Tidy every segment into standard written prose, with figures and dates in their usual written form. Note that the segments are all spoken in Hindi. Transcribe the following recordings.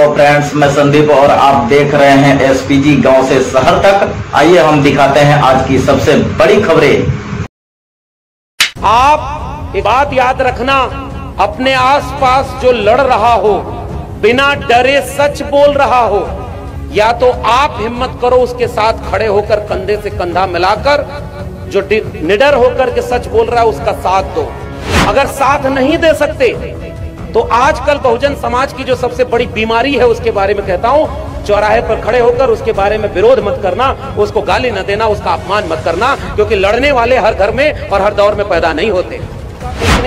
तो फ्रेंड्स, मैं संदीप और आप देख रहे हैं एसपीजी गांव से शहर तक। आइए हम दिखाते हैं आज की सबसे बड़ी खबरें। आप एक बात याद रखना, अपने आसपास जो लड़ रहा हो, बिना डरे सच बोल रहा हो, या तो आप हिम्मत करो उसके साथ खड़े होकर कंधे से कंधा मिलाकर, जो निडर होकर के सच बोल रहा है उसका साथ दो। अगर साथ नहीं दे सकते तो आजकल बहुजन समाज की जो सबसे बड़ी बीमारी है उसके बारे में कहता हूं, चौराहे पर खड़े होकर उसके बारे में विरोध मत करना, उसको गाली न देना, उसका अपमान मत करना, क्योंकि लड़ने वाले हर घर में और हर दौर में पैदा नहीं होते।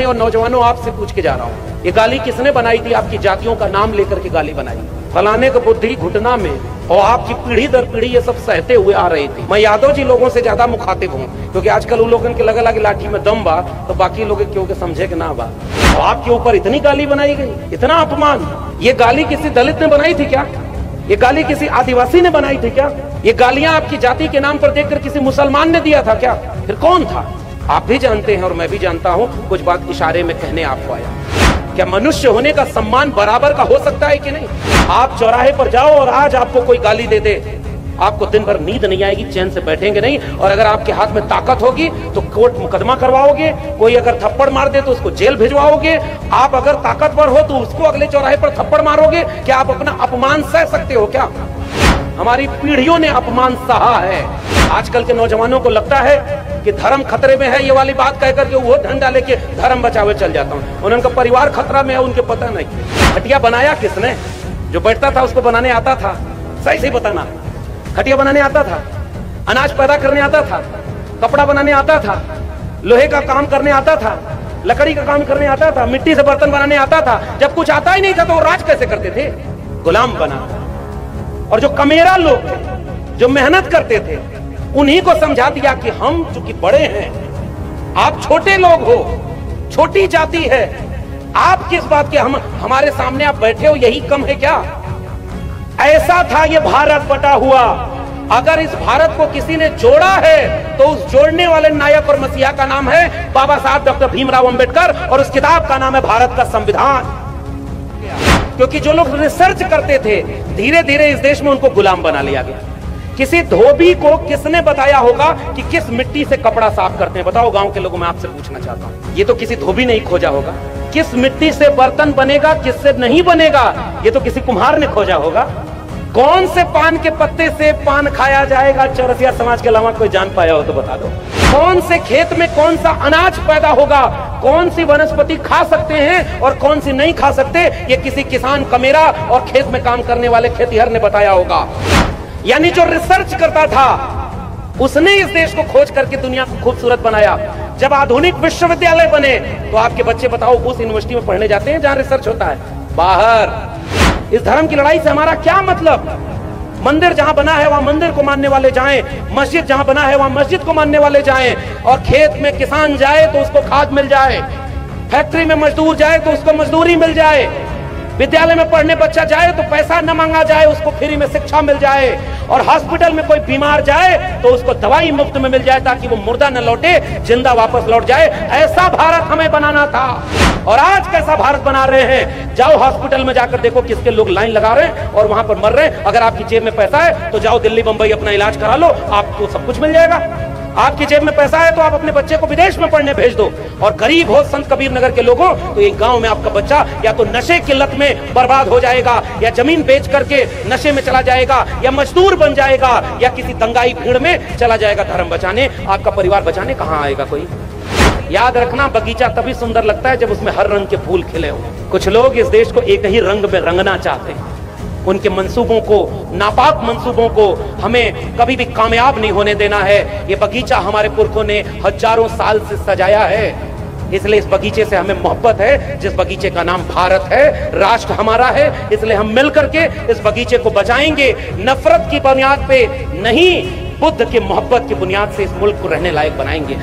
और नौजवानों, आपसे पूछ के जा रहा हूं, ये गाली किसने बनाई थी? आपकी जातियों का नाम लेकर के गाली बनाई, फलाने को बुद्धि घुटना में, और आपकी पीढ़ी दर पीढ़ी ये सब सहते हुए आ रही थी। मैं यादव जी लोगों से ज्यादा मुखातिब हूँ, क्योंकि आजकल उन लोगों के लगा लगे लाठी में दम बा, तो बाकी लोग क्यों के समझे कि ना बा। तो आपके ऊपर इतनी गाली बनाई गई, इतना अपमान। ये गाली किसी दलित ने बनाई थी क्या? ये गाली किसी आदिवासी ने बनाई थी क्या? ये गालियां आपकी जाति के नाम पर देखकर किसी मुसलमान ने दिया था क्या? फिर कौन था? आप भी जानते हैं और मैं भी जानता हूँ। कुछ बात इशारे में कहने आपको आया। क्या मनुष्य होने का सम्मान बराबर का हो सकता है कि नहीं? आप चौराहे पर जाओ और आज आपको कोई गाली दे दे, आपको दिन भर नींद नहीं आएगी, चैन से बैठेंगे नहीं। और अगर आपके हाथ में ताकत होगी तो कोर्ट मुकदमा करवाओगे। कोई अगर थप्पड़ मार दे तो उसको जेल भिजवाओगे। आप अगर ताकतवर हो तो उसको अगले चौराहे पर थप्पड़ मारोगे। क्या आप अपना अपमान सह सकते हो क्या? हमारी पीढ़ियों ने अपमान सहा है। आजकल के नौजवानों को लगता है कि धर्म खतरे में है, ये वाली बात कहकर के वो डंडा लेके धर्म बचावे चल जाता हूँ। उनका परिवार खतरा में है, उनके पता नहीं। खटिया बनाया किसने? जो बैठता था उसको बनाने आता था? सही सही बताना। खटिया बनाने आता था, अनाज पैदा करने आता था, कपड़ा बनाने आता था, लोहे का काम करने आता था, लकड़ी का काम करने आता था, मिट्टी से बर्तन बनाने आता था। जब कुछ आता ही नहीं था तो वो राज कैसे करते थे? गुलाम बना। और जो कमेरा लोग थे, जो मेहनत करते थे, उन्हीं को समझा दिया कि हम चूंकि बड़े हैं, आप छोटे लोग हो, छोटी जाति है, आप किस बात के हमारे सामने आप बैठे हो, यही कम है क्या? ऐसा था ये भारत बटा हुआ। अगर इस भारत को किसी ने जोड़ा है तो उस जोड़ने वाले नायक और मसीहा का नाम है बाबा साहब डॉक्टर भीमराव अंबेडकर, और उस किताब का नाम है भारत का संविधान। क्योंकि जो लोग रिसर्च करते थे, धीरे धीरे इस देश में उनको गुलाम बना लिया गया। किसी धोबी को किसने बताया होगा कि किस मिट्टी से कपड़ा साफ करते हैं? बताओ गांव के लोगों, मैं आपसे पूछना चाहता हूं। ये तो किसी धोबी ने ही खोजा होगा। किस मिट्टी से बर्तन बनेगा, किससे नहीं बनेगा, ये तो किसी कुम्हार ने खोजा होगा। कौन से पान के पत्ते से पान खाया जाएगा, चौरसिया समाज के अलावा कोई जान पाया हो तो बता दो। कौन से खेत में कौन सा अनाज पैदा होगा, कौन सी वनस्पति खा सकते हैं और कौन सी नहीं खा सकते, ये किसी किसान कमेरा और खेत में काम करने वाले खेतीहर ने बताया होगा। यानी जो रिसर्च करता था उसने इस देश को खोज करके दुनिया को खूबसूरत बनाया। जब आधुनिक विश्वविद्यालय बने तो आपके बच्चे बताओ उस यूनिवर्सिटी में पढ़ने जाते हैं जहां रिसर्च होता है? बाहर। इस धर्म की लड़ाई से हमारा क्या मतलब? मंदिर जहां बना है वहां मंदिर को मानने वाले जाएं, मस्जिद जहां बना है वहां मस्जिद को मानने वाले जाएं, और खेत में किसान जाए तो उसको खाद मिल जाए, फैक्ट्री में मजदूर जाए तो उसको मजदूरी मिल जाए, विद्यालय में पढ़ने बच्चा जाए तो पैसा न मांगा जाए, उसको फ्री में शिक्षा मिल जाए, और हॉस्पिटल में कोई बीमार जाए तो उसको दवाई मुफ्त में मिल जाए ताकि वो मुर्दा न लौटे, जिंदा वापस लौट जाए। ऐसा भारत हमें बनाना था। और आज कैसा भारत बना रहे हैं? जाओ हॉस्पिटल में जाकर देखो किसके लोग लाइन लगा रहे हैं और वहां पर मर रहे हैं। अगर आपकी जेब में पैसा है तो जाओ दिल्ली बंबई अपना इलाज करा लो, आपको सब कुछ मिल जाएगा। आपकी जेब में पैसा है तो आप अपने बच्चे को विदेश में पढ़ने भेज दो। और गरीब हो संत कबीर नगर के लोगों तो ये गांव में आपका बच्चा या तो नशे की लत में बर्बाद हो जाएगा, या जमीन बेच करके नशे में चला जाएगा, या मजदूर बन जाएगा, या किसी दंगाई भीड़ में चला जाएगा धर्म बचाने। आपका परिवार बचाने कहां आएगा कोई? याद रखना, बगीचा तभी सुंदर लगता है जब उसमें हर रंग के फूल खिले हो। कुछ लोग इस देश को एक ही रंग में रंगना चाहते हैं। उनके मंसूबों को, नापाक मंसूबों को हमें कभी भी कामयाब नहीं होने देना है। ये बगीचा हमारे पुरखों ने हजारों साल से सजाया है, इसलिए इस बगीचे से हमें मोहब्बत है। जिस बगीचे का नाम भारत है, राष्ट्र हमारा है, इसलिए हम मिलकर के इस बगीचे को बचाएंगे। नफरत की बुनियाद पे नहीं, बुद्ध की मोहब्बत की बुनियाद से इस मुल्क को रहने लायक बनाएंगे।